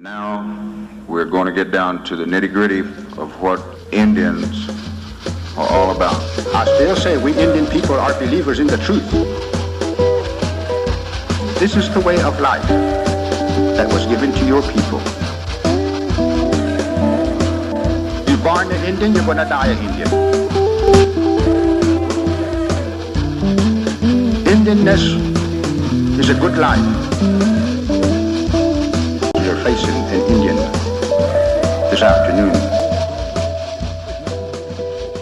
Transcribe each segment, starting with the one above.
Now we're going to get down to the nitty-gritty of what Indians are all about. I still say we Indian people are believers in the truth. This is the way of life that was given to your people. You're born an Indian, you're going to die an Indian. Indianness is a good life. You're facing an Indian this afternoon.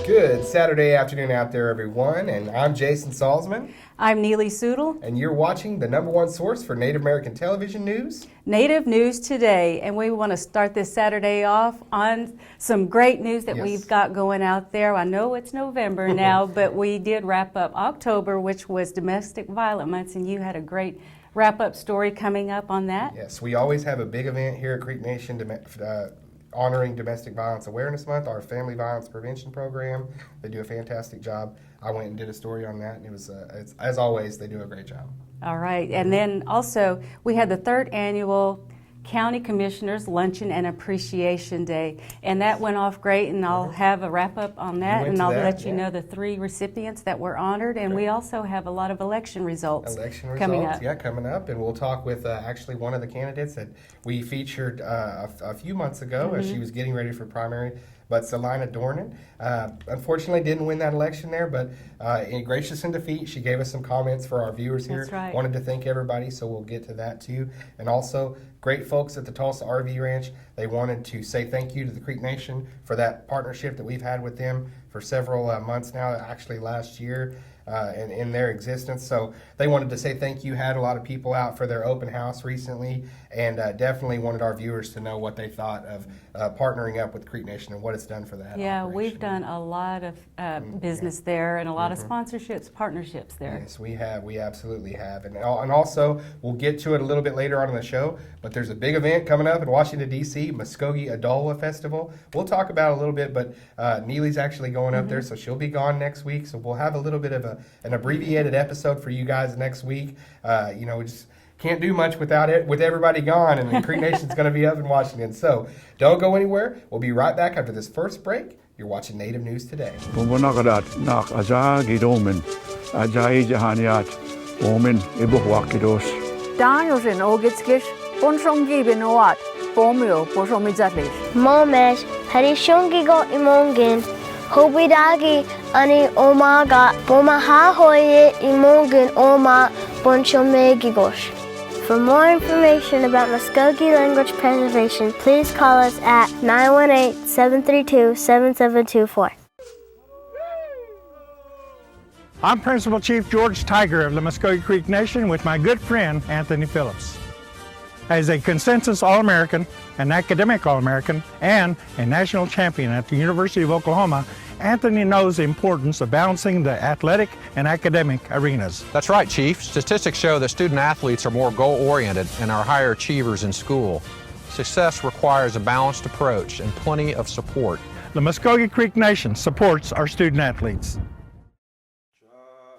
Good Saturday afternoon out there, everyone, and I'm Jason Salzman. I'm Neely Soodle. And you're watching the #1 source for Native American television news. Native News Today, and we want to start this Saturday off on some great news that we've got going out there. I know it's November now, but we did wrap up October, which was Domestic Violence Month, and you had a great wrap-up story coming up on that. Yes, we always have a big event here at Creek Nation honoring Domestic Violence Awareness Month, our family violence prevention program. They do a fantastic job. I went and did a story on that, and it was, as always, they do a great job. All right, and then also we had the 3rd annual County Commissioners Luncheon and Appreciation Day, and that went off great, and I'll have a wrap-up on that, and I'll let you know the 3 recipients that were honored, and we also have a lot of election results coming up. Yeah, coming up, and we'll talk with actually one of the candidates that we featured a few months ago as she was getting ready for primary. But Salina Dornan, unfortunately didn't win that election there, but gracious in defeat, she gave us some comments for our viewers here. That's right. Wanted to thank everybody, so we'll get to that too. And also, great folks at the Tulsa RV Ranch, they wanted to say thank you to the Creek Nation for that partnership that we've had with them for several months now, actually last year. In their existence. So they wanted to say thank you, had a lot of people out for their open house recently, and definitely wanted our viewers to know what they thought of partnering up with Creek Nation and what it's done for that Yeah, operation. we've done a lot of business there and a lot of sponsorships, partnerships there. Yes, we have. We absolutely have. And also, we'll get to it a little bit later on in the show, but there's a big event coming up in Washington, D.C., Muskogee Adola Festival. We'll talk about it a little bit, but Neely's actually going up there, so she'll be gone next week, so we'll have a little bit of an abbreviated episode for you guys next week. We just can't do much without it, with everybody gone, and the Creek Nation's going to be up in Washington. So don't go anywhere. We'll be right back after this first break. You're watching Native News Today. Momesh Harishungigo Imongin Hobidagi Ani Omaga Bomahahoye Imongin Oma Bonchomegigosh. For more information about Muskogee language preservation, please call us at 918-732-7724. I'm Principal Chief George Tiger of the Muskogee Creek Nation with my good friend Anthony Phillips. As a consensus All-American, an academic All-American, and a national champion at the University of Oklahoma, Anthony knows the importance of balancing the athletic and academic arenas. That's right, Chief. Statistics show that student athletes are more goal-oriented and are higher achievers in school. Success requires a balanced approach and plenty of support. The Muskogee Creek Nation supports our student athletes.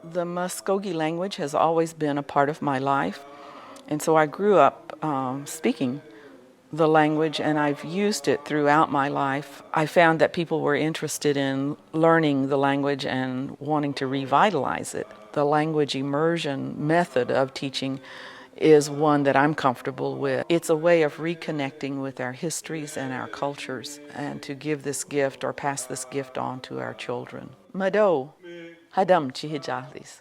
The Muskogee language has always been a part of my life, and so I grew up speaking the language, and I've used it throughout my life. I found that people were interested in learning the language and wanting to revitalize it. The language immersion method of teaching is one that I'm comfortable with. It's a way of reconnecting with our histories and our cultures, and to give this gift or pass this gift on to our children. Mado, hadam chihijahlis.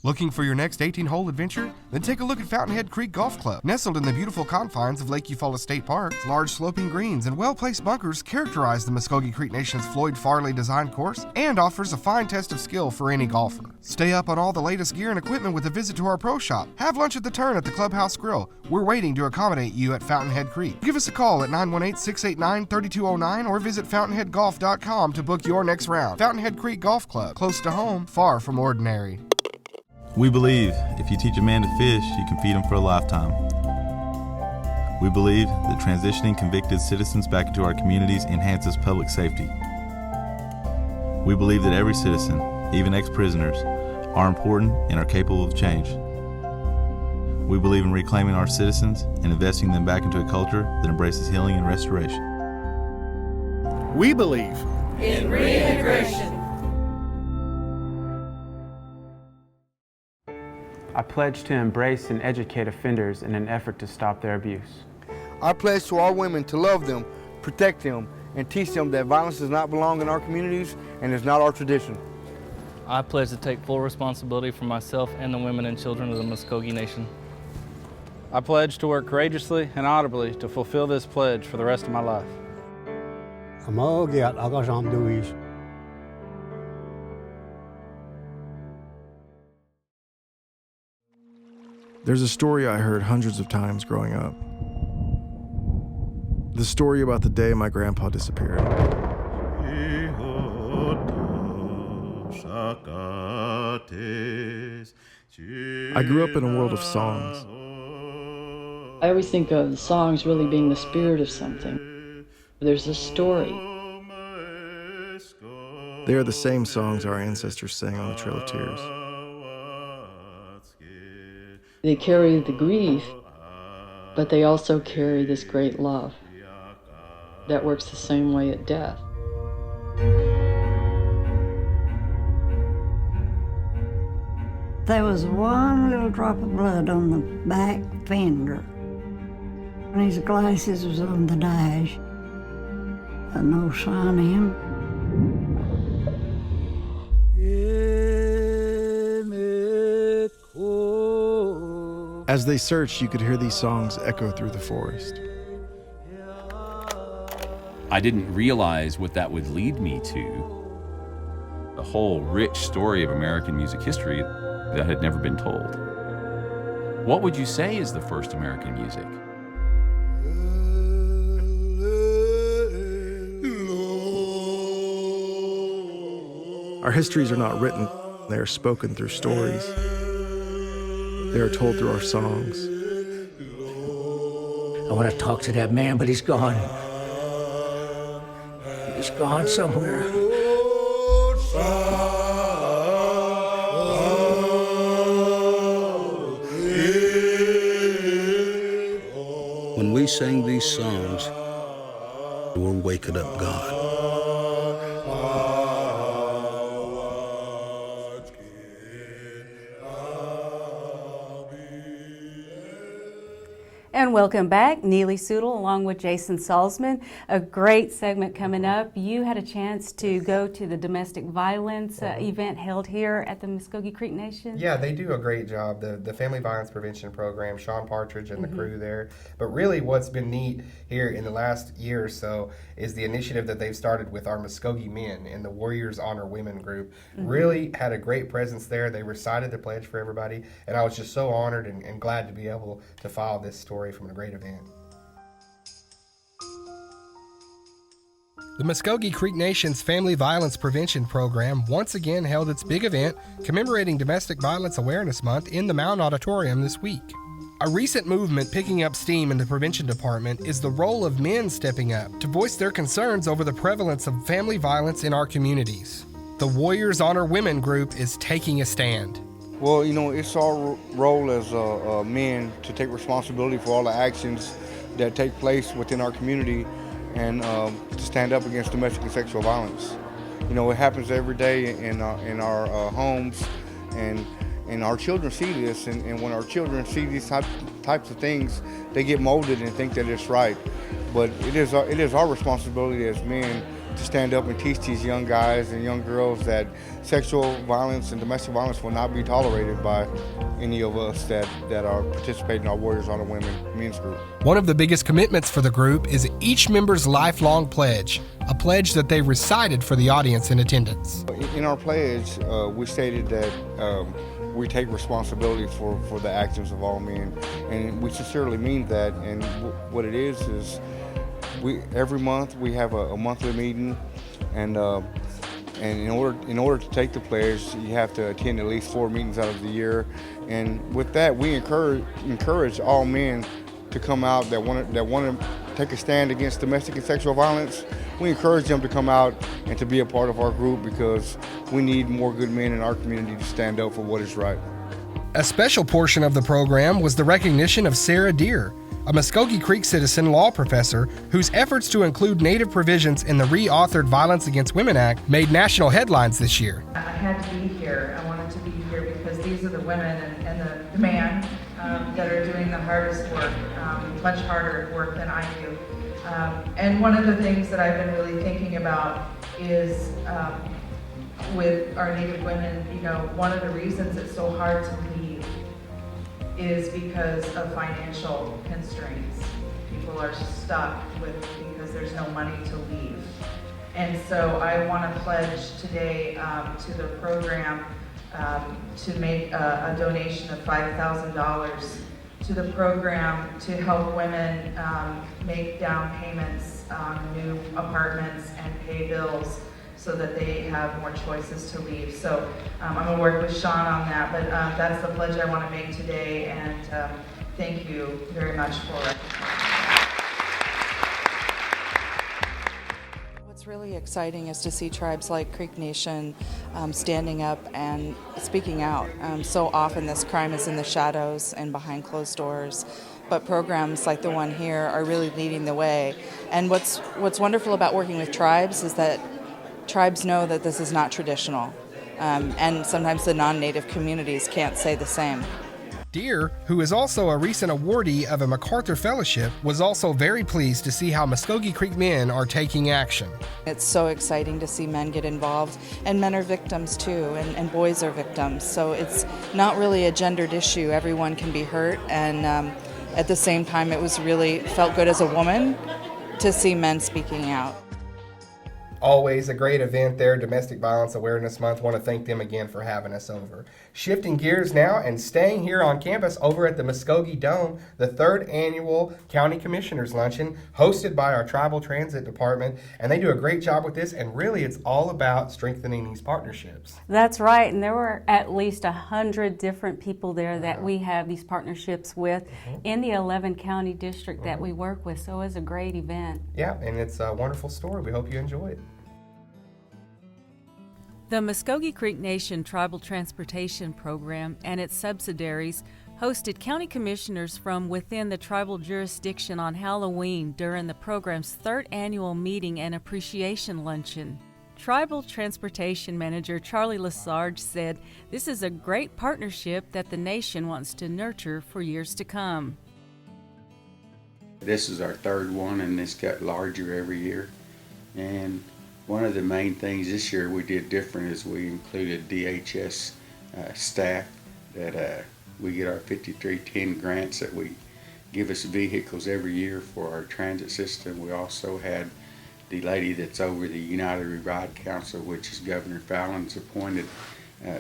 Looking for your next 18-hole adventure? Then take a look at Fountainhead Creek Golf Club. Nestled in the beautiful confines of Lake Eufaula State Park, large sloping greens and well-placed bunkers characterize the Muskogee Creek Nation's Floyd Farley designed course and offers a fine test of skill for any golfer. Stay up on all the latest gear and equipment with a visit to our pro shop. Have lunch at the Turn at the Clubhouse Grill. We're waiting to accommodate you at Fountainhead Creek. Give us a call at 918-689-3209 or visit fountainheadgolf.com to book your next round. Fountainhead Creek Golf Club, close to home, far from ordinary. We believe if you teach a man to fish, you can feed him for a lifetime. We believe that transitioning convicted citizens back into our communities enhances public safety. We believe that every citizen, even ex-prisoners, are important and are capable of change. We believe in reclaiming our citizens and investing them back into a culture that embraces healing and restoration. We believe in reintegration. I pledge to embrace and educate offenders in an effort to stop their abuse. I pledge to all women to love them, protect them, and teach them that violence does not belong in our communities and is not our tradition. I pledge to take full responsibility for myself and the women and children of the Muskogee Nation. I pledge to work courageously and audibly to fulfill this pledge for the rest of my life. There's a story I heard hundreds of times growing up. The story about the day my grandpa disappeared. I grew up in a world of songs. I always think of the songs really being the spirit of something. There's a story. They are the same songs our ancestors sang on the Trail of Tears. They carry the grief, but they also carry this great love that works the same way at death. There was one little drop of blood on the back fender. And his glasses was on the dash. No sign of him. As they searched, you could hear these songs echo through the forest. I didn't realize what that would lead me to. A whole rich story of American music history that had never been told. What would you say is the first American music? Our histories are not written, they are spoken through stories. They are told through our songs. I want to talk to that man, but he's gone. He's gone somewhere. When we sing these songs, we're waking up God. And welcome back, Neely Soodle along with Jason Salzman. A great segment coming up. You had a chance to go to the domestic violence event held here at the Muskogee Creek Nation. Yeah, they do a great job. The Family Violence Prevention Program, Sean Partridge and the crew there. But really what's been neat here in the last year or so is the initiative that they've started with our Muskogee men and the Warriors Honor Women group. Really had a great presence there. They recited the pledge for everybody, and I was just so honored and glad to be able to follow this story from a great event. The Muskogee Creek Nation's Family Violence Prevention Program once again held its big event commemorating Domestic Violence Awareness Month in the Mound Auditorium this week. A recent movement picking up steam in the prevention department is the role of men stepping up to voice their concerns over the prevalence of family violence in our communities. The Warriors Honor Women group is taking a stand. Well, you know, it's our role as men to take responsibility for all the actions that take place within our community and to stand up against domestic and sexual violence. You know, it happens every day in our homes, and our children see this, and when our children see these types of things, they get molded and think that it's right. But it is our responsibility as men to stand up and teach these young guys and young girls that sexual violence and domestic violence will not be tolerated by any of us that are participating in our Warriors Honor Women men's group. One of the biggest commitments for the group is each member's lifelong pledge, a pledge that they recited for the audience in attendance. In our pledge, we stated that we take responsibility for the actions of all men, and we sincerely mean that. And what it is every month we have a monthly meeting, and in order to take the pledge, you have to attend at least 4 meetings out of the year. And with that, we encourage all men to come out that want to take a stand against domestic and sexual violence. We encourage them to come out and to be a part of our group, because we need more good men in our community to stand up for what is right. A special portion of the program was the recognition of Sarah Deer, a Muskogee Creek citizen law professor whose efforts to include Native provisions in the re-authored Violence Against Women Act made national headlines this year. I had to be here. I wanted to be here because these are the women and the man that are doing the hardest work, much harder work than I do. And one of the things that I've been really thinking about is with our Native women, you know, one of the reasons it's so hard to leave is because of financial constraints. People are stuck because there's no money to leave. And so I want to pledge today to the program to make a donation of $5,000 to the program to help women make down payments on new apartments and pay bills so that they have more choices to leave. So I'm going to work with Sean on that, but that's the pledge I want to make today, and thank you very much for it. What's really exciting is to see tribes like Creek Nation standing up and speaking out. So often this crime is in the shadows and behind closed doors, but programs like the one here are really leading the way. And what's wonderful about working with tribes is that tribes know that this is not traditional, and sometimes the non-native communities can't say the same. Deer, who is also a recent awardee of a MacArthur Fellowship, was also very pleased to see how Muskogee Creek men are taking action. It's so exciting to see men get involved, and men are victims too, and boys are victims. So it's not really a gendered issue. Everyone can be hurt, and at the same time it was really felt good as a woman to see men speaking out. Always a great event there, Domestic Violence Awareness Month. Want to thank them again for having us over. Shifting gears now and staying here on campus over at the Muskogee Dome, the 3rd annual County Commissioners Luncheon hosted by our Tribal Transit Department. And they do a great job with this, and really it's all about strengthening these partnerships. That's right, and there were at least 100 different people there that we have these partnerships with in the 11 county district that we work with, so it was a great event. Yeah, and it's a wonderful story. We hope you enjoy it. The Muskogee Creek Nation Tribal Transportation Program and its subsidiaries hosted county commissioners from within the tribal jurisdiction on Halloween during the program's 3rd annual meeting and appreciation luncheon. Tribal Transportation Manager Charlie Lesarge said, "This is a great partnership that the nation wants to nurture for years to come." This is our 3rd one, and it's got larger every year. And one of the main things this year we did different is we included DHS staff that we get our 5310 grants that we give us vehicles every year for our transit system. We also had the lady that's over the United Ride Council, which is Governor Fallon's appointed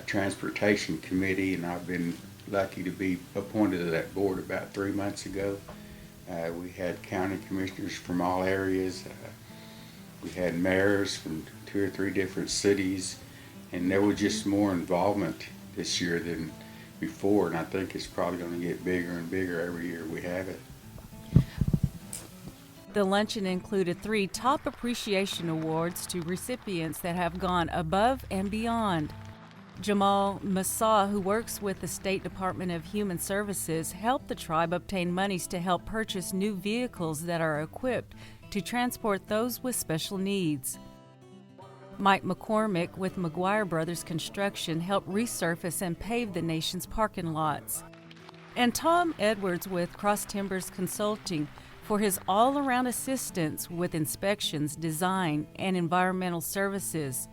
transportation committee, and I've been lucky to be appointed to that board about 3 months ago. We had county commissioners from all areas. We had mayors from 2 or 3 different cities, and there was just more involvement this year than before, and I think it's probably going to get bigger and bigger every year we have it. The luncheon included 3 top appreciation awards to recipients that have gone above and beyond. Jamal Massah, who works with the State Department of Human Services, helped the tribe obtain monies to help purchase new vehicles that are equipped to transport those with special needs. Mike McCormick with McGuire Brothers Construction helped resurface and pave the nation's parking lots. And Tom Edwards with Cross Timbers Consulting for his all-around assistance with inspections, design, and environmental services.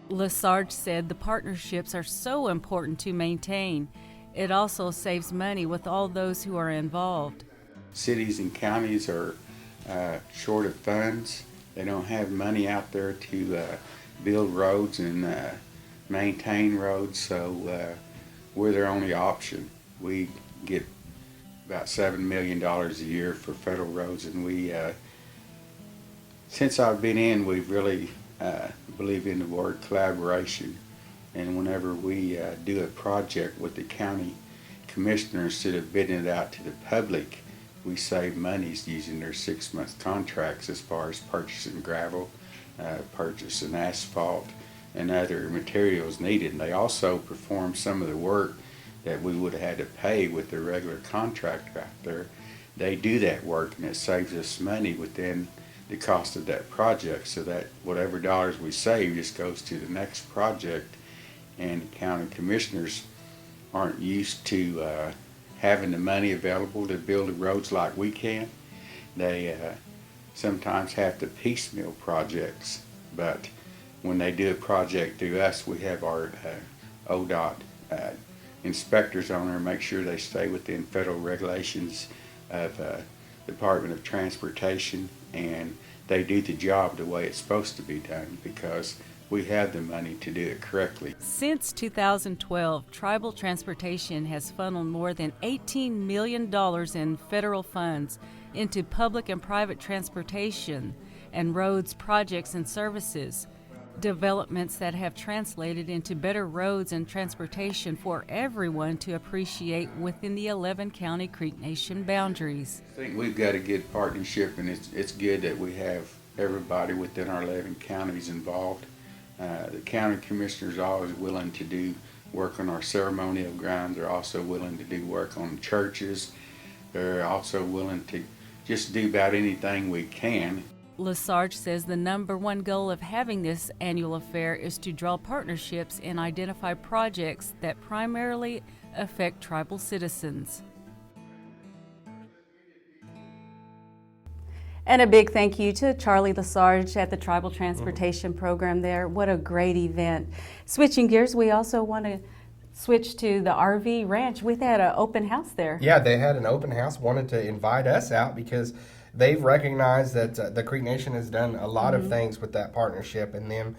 Lesarge said the partnerships are so important to maintain. It also saves money with all those who are involved. Cities and counties are short of funds. They don't have money out there to build roads and maintain roads, so we're their only option. We get about $7 million a year for federal roads, and we, since I've been in, we've really believe in the word collaboration, and whenever we do a project with the county commissioners, instead of bidding it out to the public, we save monies using their 6-month contracts as far as purchasing gravel, purchasing asphalt, and other materials needed. And they also perform some of the work that we would have had to pay with the regular contractor out there. They do that work, and it saves us money within the cost of that project, so that whatever dollars we save just goes to the next project. And county commissioners aren't used to having the money available to build the roads like we can. They sometimes have to piecemeal projects, but when they do a project through us, we have our ODOT inspectors on there, make sure they stay within federal regulations of Department of Transportation, and they do the job the way it's supposed to be done because we have the money to do it correctly. Since 2012, Tribal Transportation has funneled more than $18 million in federal funds into public and private transportation and roads projects and services, developments that have translated into better roads and transportation for everyone to appreciate within the 11-county Creek Nation boundaries. I think we've got a good partnership, and it's good that we have everybody within our 11 counties involved. The county commissioners are always willing to do work on our ceremonial grounds. They're also willing to do work on churches. They're also willing to just do about anything we can. Lesarge says the number one goal of having this annual affair is to draw partnerships and identify projects that primarily affect tribal citizens. And a big thank you to Charlie Lesarge at the Tribal Transportation Program there. What a great event. Switching gears, we also want to switch to the RV Ranch. We've had an open house there. Yeah, they had an open house, wanted to invite us out because they've recognized that the Creek Nation has done a lot of things with that partnership, and them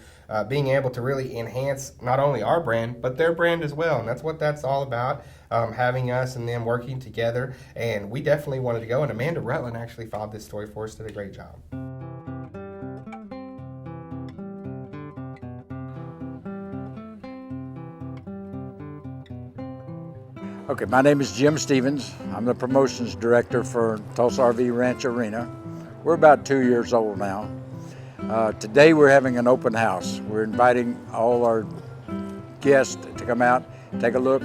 being able to really enhance not only our brand, but their brand as well. And that's what that's all about, having us and them working together. And we definitely wanted to go. And Amanda Rutland actually filed this story for us, did a great job. Okay, my name is Jim Stevens. I'm the promotions director for Tulsa RV Ranch Arena. We're about 2 years old now. Today we're having an open house. We're inviting all our guests to come out, take a look,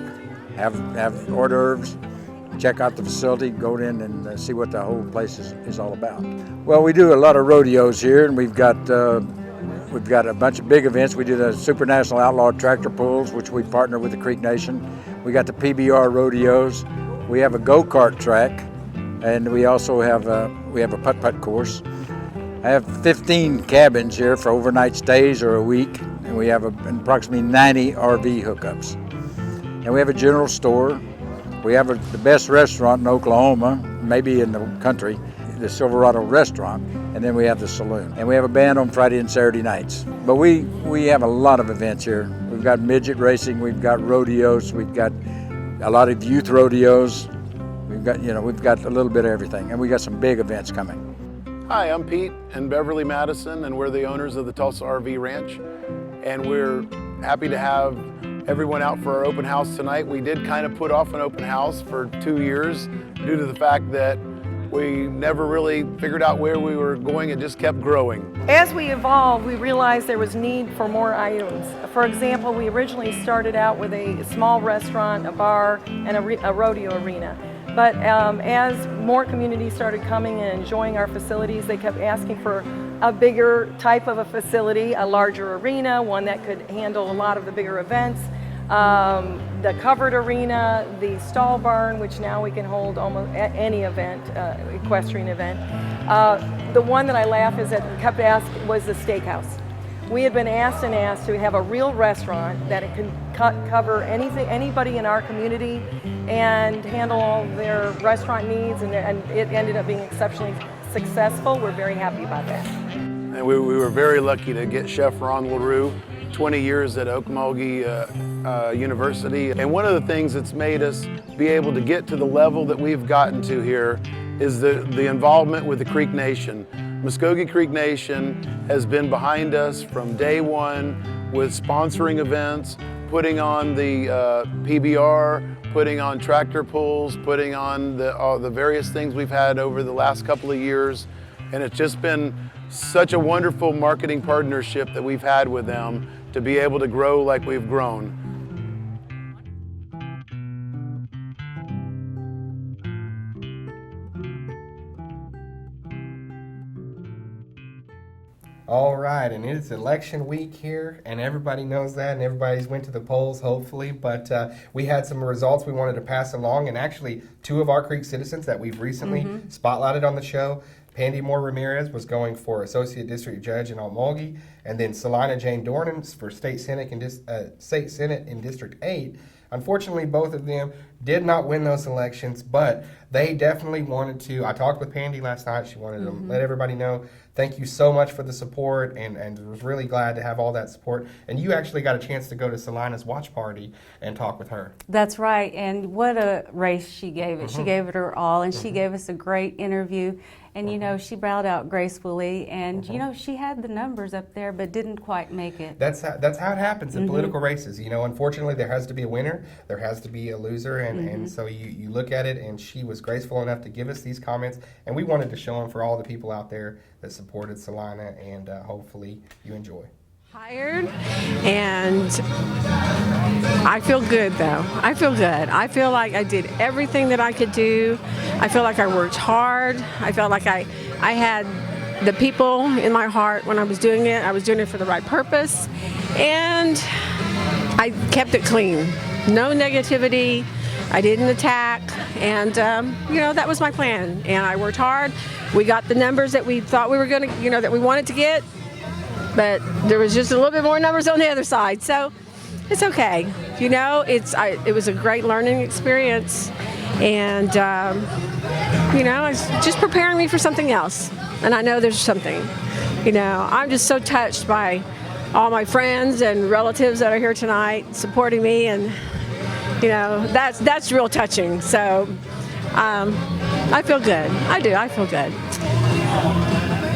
have hors d'oeuvres, check out the facility, go in and see what the whole place is all about. Well, we do a lot of rodeos here, and we've got a bunch of big events. We do the Super National Outlaw Tractor Pulls, which we partner with the Creek Nation. We got the PBR rodeos. We have a go-kart track, and we also have a putt-putt course. I have 15 cabins here for overnight stays or a week, and we have approximately 90 RV hookups. And we have a general store. We have the best restaurant in Oklahoma, maybe in the country, the Silverado restaurant, and then we have the saloon. And we have a band on Friday and Saturday nights. But we have a lot of events here. We've got midget racing, we've got rodeos, we've got a lot of youth rodeos. We've got a little bit of everything, and we got some big events coming. Hi, I'm Pete and Beverly Madison, and we're the owners of the Tulsa RV Ranch. And we're happy to have everyone out for our open house tonight. We did kind of put off an open house for 2 years due to the fact that we never really figured out where we were going. It just kept growing. As we evolved, we realized there was need for more items. For example, we originally started out with a small restaurant, a bar, and a rodeo arena. But as more communities started coming and enjoying our facilities, they kept asking for a bigger type of a facility, a larger arena, one that could handle a lot of the bigger events. The covered arena, the stall barn, which now we can hold almost any event, equestrian event. The one that I laugh is that kept asking was the steakhouse. We had been asked and asked to have a real restaurant that it can cover anybody in our community and handle all their restaurant needs, and it ended up being exceptionally successful. We're very happy about that. And we were very lucky to get Chef Ron LaRue, 20 years at Okmulgee University. And one of the things that's made us be able to get to the level that we've gotten to here is the involvement with the Creek Nation. Muskogee Creek Nation has been behind us from day one with sponsoring events, putting on the PBR, putting on tractor pulls, putting on the various things we've had over the last couple of years. And it's just been such a wonderful marketing partnership that we've had with them to be able to grow like we've grown. All right, and it's election week here, and everybody knows that, and everybody's went to the polls, hopefully, but we had some results we wanted to pass along, and actually 2 of our Creek citizens that we've recently spotlighted on the show. Pandy Moore Ramirez was going for Associate District Judge in Okmulgee, and then Salina Jane Dornan for State Senate in District 8. Unfortunately, both of them did not win those elections, but they definitely wanted to. I talked with Pandy last night. She wanted to let everybody know, thank you so much for the support, and was really glad to have all that support. And you actually got a chance to go to Salina's watch party and talk with her. That's right, and what a race she gave it. She gave it her all, and she gave us a great interview. And, you know, she bowed out gracefully, and, you know, she had the numbers up there, but didn't quite make it. That's how it happens in political races. You know, unfortunately, there has to be a winner, there has to be a loser, and so you look at it, and she was graceful enough to give us these comments, and we wanted to show them for all the people out there that supported Salina, and hopefully you enjoy. Tired, and I feel good though. I feel good. I feel like I did everything that I could do. I feel like I worked hard. I felt like I had the people in my heart when I was doing it. I was doing it for the right purpose, and I kept it clean. No negativity. I didn't attack, and you know, that was my plan. And I worked hard. We got the numbers that we thought we were going to, you know, that we wanted to get. But there was just a little bit more numbers on the other side, so it's okay. You know, it was a great learning experience, and you know, it's just preparing me for something else. And I know there's something. You know, I'm just so touched by all my friends and relatives that are here tonight supporting me, and you know, that's real touching. So I feel good. I do. I feel good.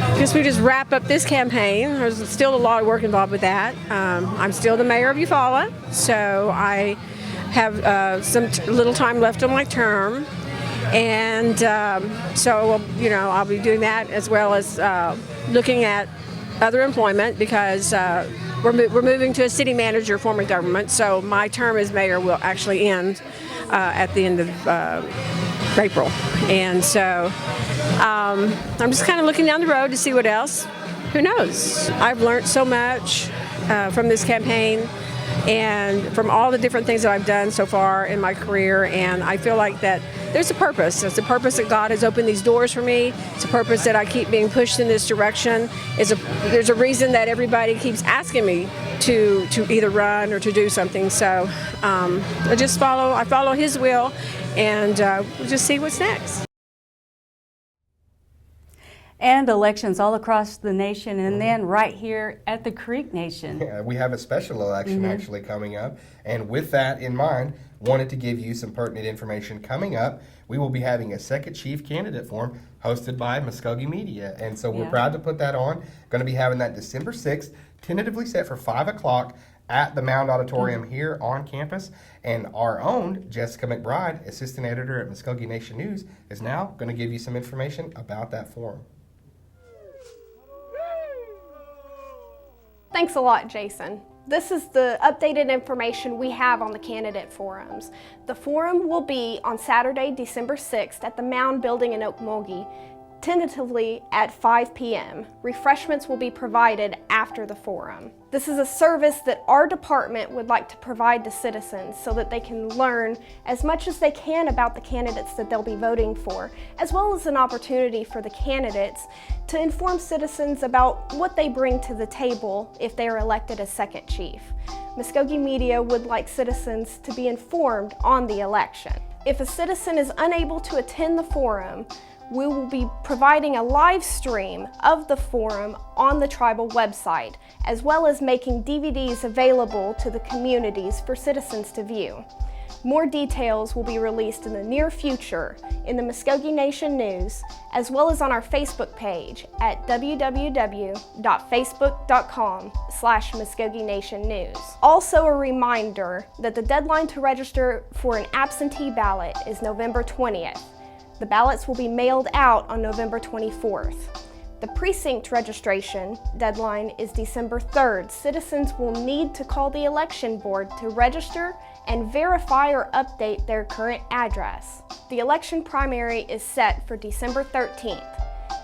I guess we just wrap up this campaign. There's still a lot of work involved with that. I'm still the mayor of Eufaula, so I have some little time left on my term, and so you know, I'll be doing that as well as looking at other employment, because we're moving to a city manager form of government. So my term as mayor will actually end at the end of April, and so I'm just kind of looking down the road to see what else. Who knows? I've learned so much from this campaign and from all the different things that I've done so far in my career, and I feel like that there's a purpose. It's a purpose that God has opened these doors for me. It's a purpose that I keep being pushed in this direction. There's a reason that everybody keeps asking me to either run or to do something. So I follow His will, and we'll just see what's next. And elections all across the nation, and then right here at the Creek Nation. Yeah, we have a special election actually coming up, and with that in mind, wanted to give you some pertinent information coming up. We will be having a second chief candidate forum hosted by Muskogee Media, and so we're proud to put that on. Going to be having that December 6th, tentatively set for 5 o'clock at the Mound Auditorium here on campus. And our own Jessica McBride, assistant editor at Muskogee Nation News, is now going to give you some information about that forum. Thanks a lot, Jason. This is the updated information we have on the candidate forums. The forum will be on Saturday, December 6th at the Mound Building in Okmulgee, tentatively at 5 p.m. Refreshments will be provided after the forum. This is a service that our department would like to provide to citizens so that they can learn as much as they can about the candidates that they'll be voting for, as well as an opportunity for the candidates to inform citizens about what they bring to the table if they are elected as second chief. Muskogee Media would like citizens to be informed on the election. If a citizen is unable to attend the forum, we will be providing a live stream of the forum on the tribal website, as well as making DVDs available to the communities for citizens to view. More details will be released in the near future in the Muskogee Nation News, as well as on our Facebook page at www.facebook.com/Muskogee Nation News. Also a reminder that the deadline to register for an absentee ballot is November 20th. The ballots will be mailed out on November 24th. The precinct registration deadline is December 3rd. Citizens will need to call the election board to register and verify or update their current address. The election primary is set for December 13th.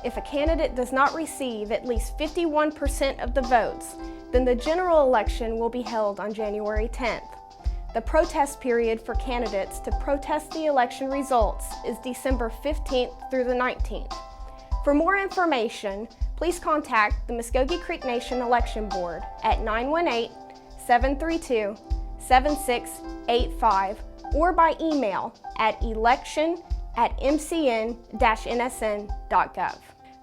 If a candidate does not receive at least 51% of the votes, then the general election will be held on January 10th. The protest period for candidates to protest the election results is December 15th through the 19th. For more information, please contact the Muskogee Creek Nation Election Board at 918-732-7685 or by email at election@mcn-nsn.gov.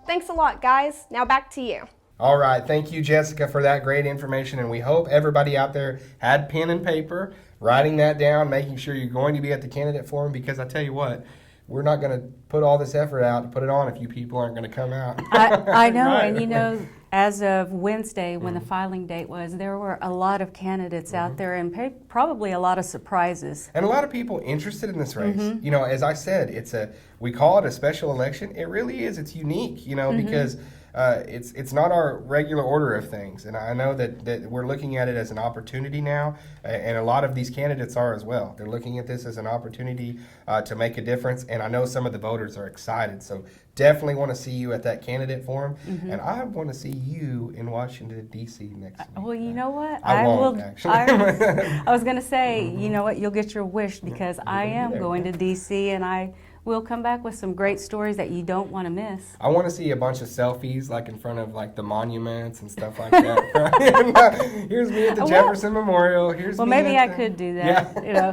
Thanks a lot, guys. Now back to you. All right, thank you, Jessica, for that great information, and we hope everybody out there had pen and paper, writing that down, making sure you're going to be at the candidate forum, because I tell you what, we're not going to put all this effort out to put it on if you people aren't going to come out. I know, Right. and you know, as of Wednesday, when the filing date was, there were a lot of candidates out there and probably a lot of surprises. And a lot of people interested in this race. You know, as I said, we call it a special election. It really is. It's unique, you know, because it's not our regular order of things. And I know that we're looking at it as an opportunity now, and a lot of these candidates are as well. They're looking at this as an opportunity to make a difference, and I know some of the voters are excited. So definitely want to see you at that candidate forum, and I want to see you in Washington, D.C. next week. Well, you know what? I won't, actually. I was going to say, you know what? You'll get your wish, because I am going to D.C. and I will come back with some great stories that you don't want to miss. I want to see a bunch of selfies, like in front of like the monuments and stuff like that. Here's me at the Jefferson Memorial. Here's well, me maybe I could do that. Yeah. You know.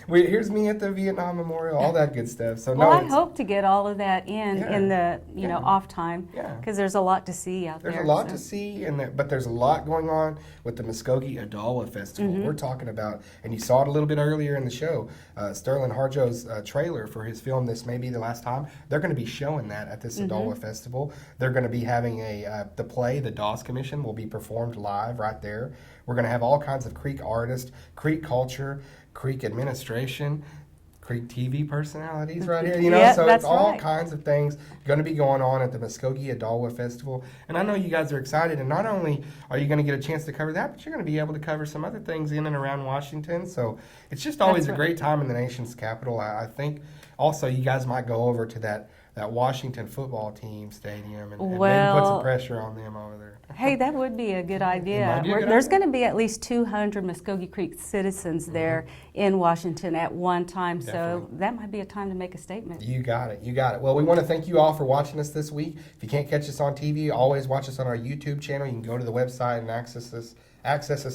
Here's me at the Vietnam Memorial. All that good stuff. So well, no, I hope to get all of that in the know off time, because there's a lot to see out there. There's a lot to see, but there's a lot going on with the Muskogee Adalwa Festival. We're talking about, and you saw it a little bit earlier in the show, Sterling Harjo's trailer for his film This May Be the Last Time. They're going to be showing that at this Adalwa Festival. They're going to be having the play, The Dawes Commission, will be performed live right there. We're going to have all kinds of Creek artists, Creek culture, Creek administration, Creek TV personalities right here, you know, so it's all kinds of things going to be going on at the Muskogee Adalwa Festival. And I know you guys are excited, and not only are you going to get a chance to cover that, but you're going to be able to cover some other things in and around Washington. So it's just always a great time in the nation's capital. I think also you guys might go over to that Washington football team stadium and maybe put some pressure on them over there. Hey, that would be a good idea. There's going to be at least 200 Muskogee Creek citizens there in Washington at one time, so that might be a time to make a statement. You got it. Well, we want to thank you all for watching us this week. If you can't catch us on TV, always watch us on our YouTube channel. You can go to the website and access us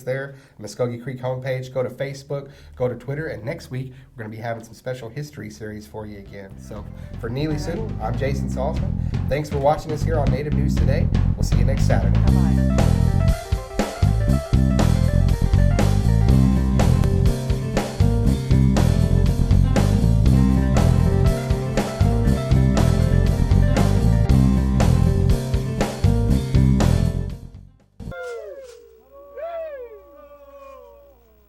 there, Muskogee Creek homepage, go to Facebook, go to Twitter, and next week we're going to be having some special history series for you again. So for Neely Siddle, I'm Jason Salzman. Thanks for watching us here on Native News Today. We'll see you next Saturday. Bye-bye.